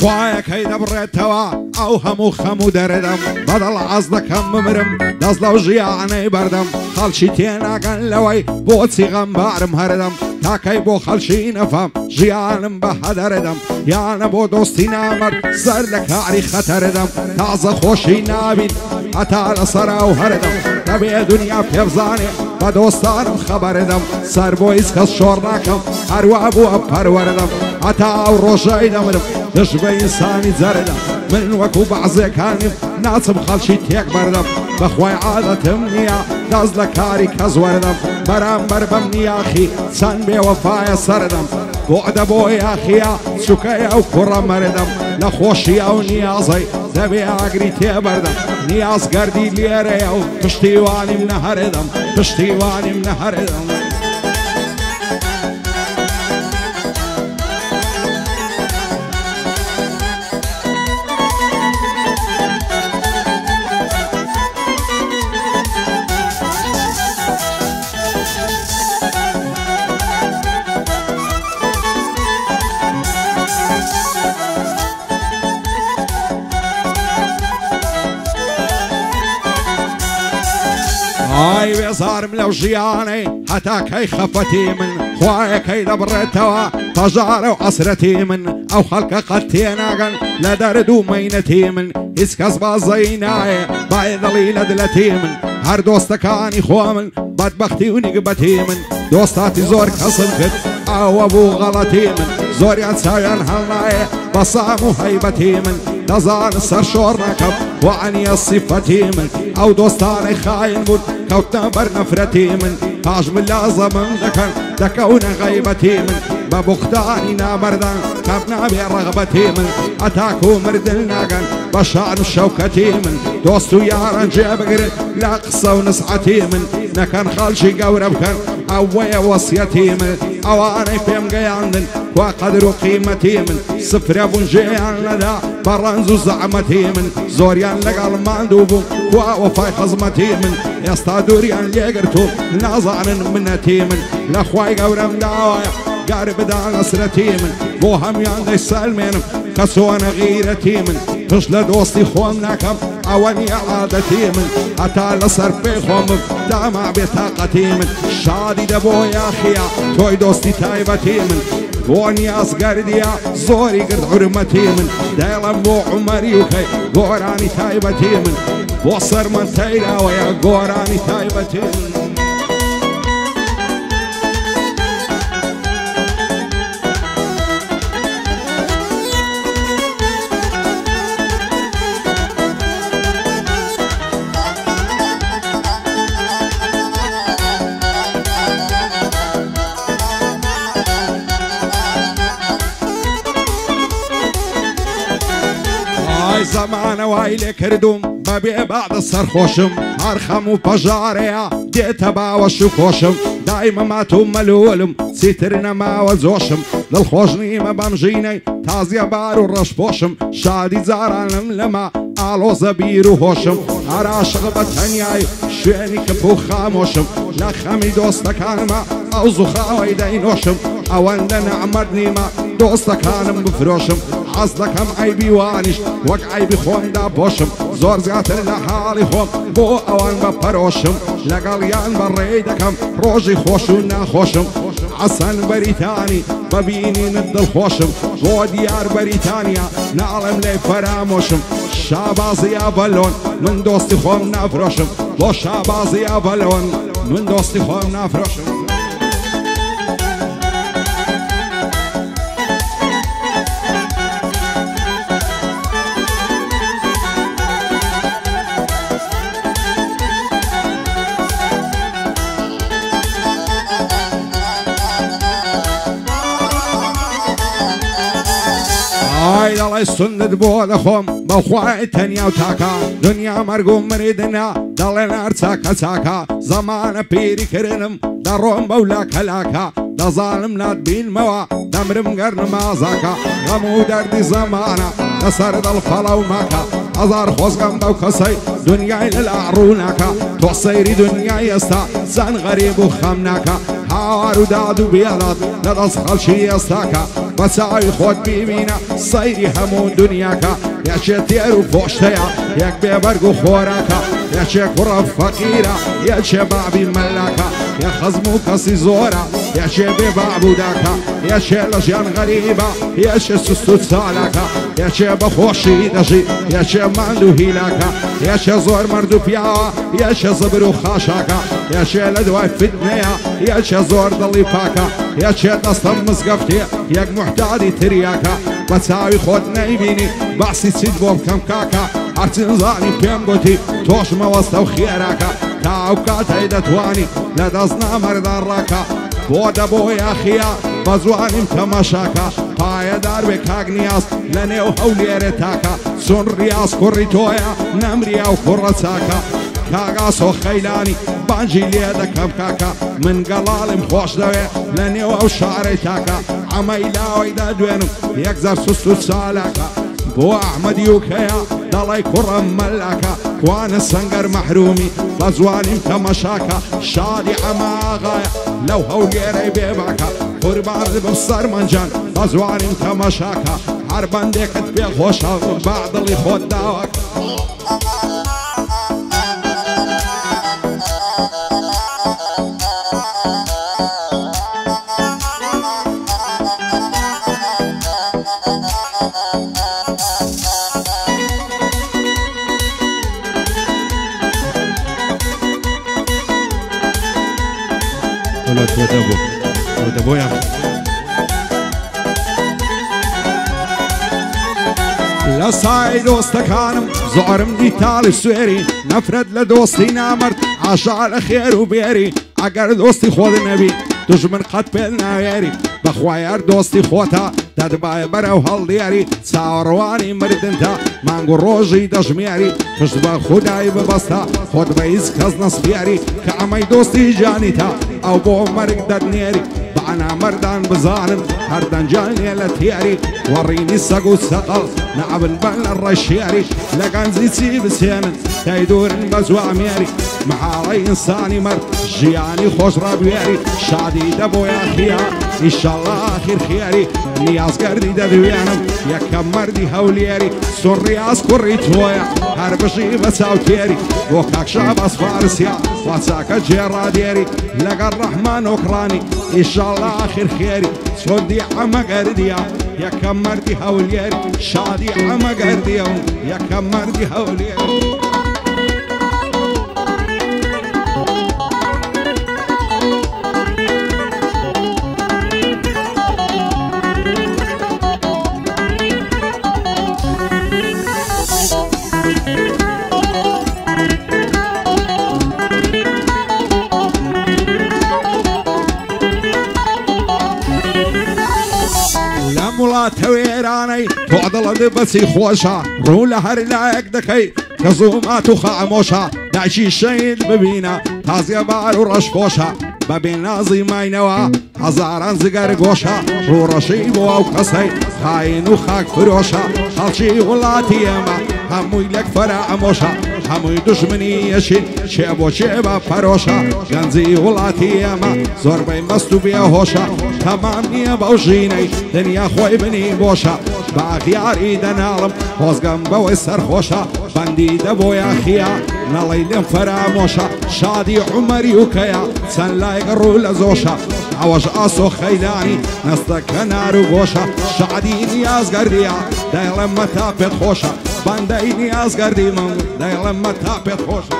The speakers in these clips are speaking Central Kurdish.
خوايا كي دبرتوا او همو خمو دردم بدل عزدكم ممرم دزلو جيعني بردم خلشي تينا قن لوي بوتسي غنبارم هردم تاكي بو خلشي نفهم جيانم بحدردم يانا بو دوستي نامر زردك عري خطردم تازه خوشي نابين اتال سراو هردم نبي دنيا بيبزاني بدوستانم خبردم سر بو اسكس شورناكم هرو ابو پروردم اتاو روشاي دمرم دشبه انساني زردم من وكو بعضي كانم ناسم خلشي تيك بردم بخواي عادتم نيا دازل كاري كزوردم برام بربم نياخي سن بي وفايا سردم بعد بويا خيا سكايا وكرة مردم لخوشي او نيازي دبي اقري تبردم نياز قردي ليري او تشتيواني من هردم تشتيواني من هردم هاي بيصار ملو جياني حتى كي خفتي من خوايا كي دبرتوا تجارة وعسرتي من او خلق قتينا قن لدردو مينتي من اسكس بازيناي باي ظليل دلتي من هر دوستكاني خوا من بدبختي ونقبتي من دوستاتي زور كسل كت او ابو غلطي من زور ينسايان هالناي بصامو هيبتي من نزان سر شورنا كب وعني الصفتي من او دوستاني خاين بود كوتنا بر نفرتي من تاج من لازم دكون غيبتي من ببختاني نامردان كبنا برغبتي من اتاكو مردلنا قن بشان شوكتي من دوستو يارن جابقر لا قصة ونسعتي من نكن خالشي قورب كان اويا وصيتي من اواني فيم قياندن وقدر قيمتي من صفر ابو جيان لدى برنزو زعمتي من زوريان لقال ماندوبو ووفاي خزمتي من يستادوريان ليقرتو نازعن منتي من لاخواي قورم داوايا قارب دا نصرتي من بوهم ياندي سالمين كسوانا غيرتي من تشل دوستي خوامناكم اواني عادتي من اتا لسر في خوام دامع بطاقتي من شادي دبو يا خيا توي دوستي تايبتي من بوني أصغرديا زوري قرد حرمتي من دايلم بو عمري وكي قوراني تايبتي من بوصر من تايلا ويا قوراني تايبتي من زمان وايلي كردوم ببيع بعد السرخوشم هرخم وبجاريا ديتا باوش وكوشم دايما ما توم ملولم سيترنا ما وزوشم للخوشني ما بمجيني تازيا بارو رشبوشم شادي زارانم لما آلو زبير وهوشم عراش غبت هنياي شويني كبو خاموشم لخمي دوستكان ما او زخاوي دينوشم اوان عمرني ما دوستكانم بفروشم عزلكم عيبي وانش وك عيبي خون دا بوشم زور زياتر لحالي خوم بو اوان بپروشم لقليان بريدكم روجي خوشو ناخوشم عسن بريتاني ببيني ند الخوشم بو ديار بريتانيا نعلم لي فراموشم شابازي يا بلون من دوستي خوم نافروشم بو شابازي يا بلون من دوستي خوم نافروشم هاي الله يسند بود خوم بخوای تنیا و تاکا دنیا مرگو مریدنا دلنا ارتاکا تاکا زمان پیری کرنم دروم بولا کلاکا دظالم ناد بین موا دمرم قرن مازاکا غمو دردی زمانا نسرد الفلاو ماكا ازار خوزقم دو كسي دنياي للعروناكا توصيري دنياي استا زن غريب وخمناكا هاوارو دادو بيادات ندس خلشي استاكا بساي خود بيبينا سەیری هەموو دنیاکە یەکێ تێر و پۆشتەیە یەک بێبەرگ و خۆراکە یەکێ کوڕە فەقیرە یەکێ بابی مەلاکە یەک خەزم و کەسی زۆرە یەکێ بێ بابووداکە یەکێ لە ژیان غەریبە یەکێ سوست و چالاکە یەکێ بەخۆشی دەژی یەکێ ماند و هیلاکە یەکێ زۆر مرد و پیاوە یەکێ زبر و خاشاکە یەکێ لە دوای فتنەیە یەکێ زۆر دڵی پاکە یەکێ دەستە مزگەفتێ یەک محتادی تریاکە بە چاوی خۆت نەیبینی باسی چیت بۆ بکەم کاکە هەرچین زانی پێم گوتی تۆش مەوەستە و خێراکە تا ئەو کاتەی دەتوانی لە دەست نامەردان ڕاکە بۆ دەبۆ یاخیا بە جوانیم تەماشاکە پایەدار بێ کاک نیاز لە نێو هەولێرێ تاکە چۆن ڕیاز کوڕی تۆیە نەمریا و کوڕە چاکە کاگاسۆ خەیلانی بانجی لێ دەکەم کاکە من گەڵاڵم خۆش دەوێ لە نێو ئەو شارەی تاکە ئەمەی لاوەی دەدوێنم یەک زەر سوست و چالاکە بۆ ئەحمەدی و کەیە دەڵی کوڕم مەلاکە کوانە سەنگەر مەحرومی بە جوانیم تەمەشاکە شادی ئەماغایە لەو هەولێرەی بێباکە قوربان بم سەرمەنجان بە جوانیم تەمەشاکە هەر بەندێکت پێ خۆشە با دڵی خۆت داوەکە لە سای دۆستەکانم زۆرم دیتاڵی سوێری نەفرەت لە دۆستی نامرد عاشا لە خێر و بێری ئەگەر دۆستی خۆت نەبی دژمن قەت پێ ناوێری بەخوای هەر دۆستی خۆتە دەدبایە بەرەو هەڵدێری چاوەڕوانی مردنتە مانگ و ڕۆژی دەژمێری پشت بە خودایی ببەستە خۆت بە هیچ کەس نەسپێری کە ئەمەی دۆستی جانیتە ئەو بۆ مەرگ دەدنێری بەعنامەردان بزانن هەردەنجانێ لە تێری وەڕینی سەگ و سەقەڵ نەعبن بەن لە ڕەشێری لە گەنجی چی بسێنن تای دوورن بە جوامێری محاڵەی ئینسانی مرد ژیانی خۆش ڕابوێری شادی دەبۆ یاخیا ئیشەڵڵا ئاخیر خێری نیازگەردی دەدوێنم یەکەم مەردی هەولێری سۆڕیاز کوڕی تۆیە هەر بژی بە چاوتێری بۆ کاکشا بەس فارسیا واچاکە جێڕادێری لەگەڵ ڕەحمان ئۆکرانی ئیشەڵڵا ئاخیر خێری چۆندی ئەمە گەردیە یەکەم مەردی هەولێری شادی ئەمە گەردیە و یەکەم مەردی هەولێری وڵاتە وێرانەی تۆ دڵت بەچی خۆشە ڕوو لە هەر لایەک دەکەی کە زوومات و خامۆشە داچی شەید ببینە تازیە بار و ڕەشخۆشە بەبێ نازی ماینەوە هەزاران زگەر گۆشە ڕوڕەشەی بۆ ئەو کەسەی خاین و خاک فرۆشە خەڵکی وڵاتی ئێمە هەمووی لەک فەرە ئەمۆشە هەمووی دوژمنی یەشین چێ بۆ چێ بە پەرۆشە گەنجی وڵاتی ئێمە زۆربەی مەست و بێهۆشە تەمام نییە بەو ژینەی دنیا خۆی بنی بۆشە باغیاری دەناڵم خۆزگەم بەوەی سەرخۆشە بەندی دەبۆ یاخیا نەڵی لێم فەرامۆشە شادی عومەری و کەیە چەند لایک ڕوو لە زۆشە ئەوەش ئاسۆ خەیلانی نەستەکە نار و گۆشە شادی نیازگەردیە دەیڵێم مەتا پێت خۆشە بەندەی نیازگەردی من دەیڵێم مەتا پێت خۆشە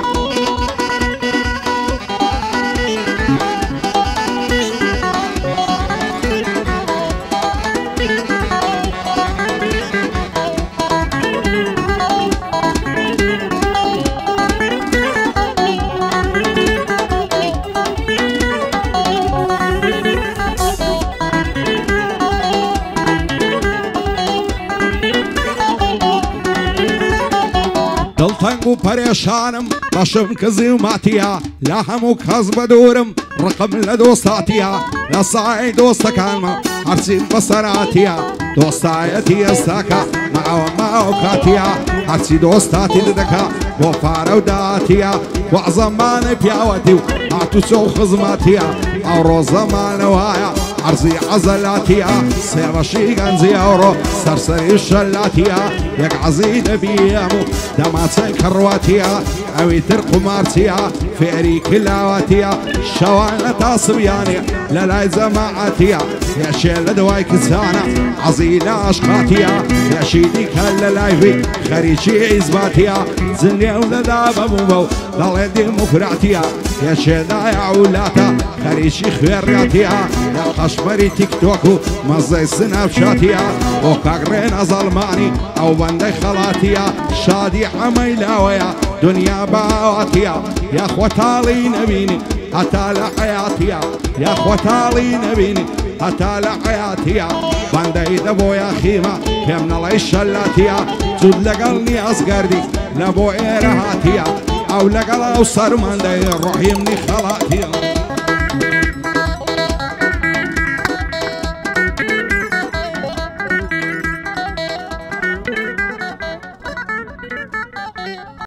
دڵتەنگ و پەرێشانم بەشم کزی و ماتیە لە هەموو کەس بە دوورم ڕقم لە دۆستاتیە لە سای دۆستەکانمە هەرچیم بەسەراتیە دۆستایەتی ئێستاکە ماوە ماوە کاتیە هەرچی دۆستاتی دەکا بۆ پارە و داهاتیە وەزەمانە پیاوەتی و هاتوچە و خزماتیە ئەوڕۆ زەمانەوایە عرضي عزلاتيا سيرشي غنزي أورو سرسري الشلاتيا يك عزيز بيامو دماتي كرواتيا أوي ترقو مارتيا فيري كلاواتيا شوانة تصبياني للاي زماعاتيا يا شيل دواي كسانا عزيلة أشقاتيا يا شيدي كاللايفي خريشي إزباتيا زني ولدا بابو ضل ديمقراطيا يا شيدا يا عولاتا خريشي خيراتيا يا خشبري تيك توكو مزي سناب شاتيا وكاغرين ظلماني او بندي خلاتيا شادي حميلاويا دنيا باواتيا يا خوتالي نبيني حتى لحياتيا يا خوتالي نبيني حتى لحياتيا بندي دبو يا خيمة كمنا الله الشلاتيا جود لقلني أصغردي لبو إيرهاتيا او لقلا وصار من داير روح يمني خلاتيا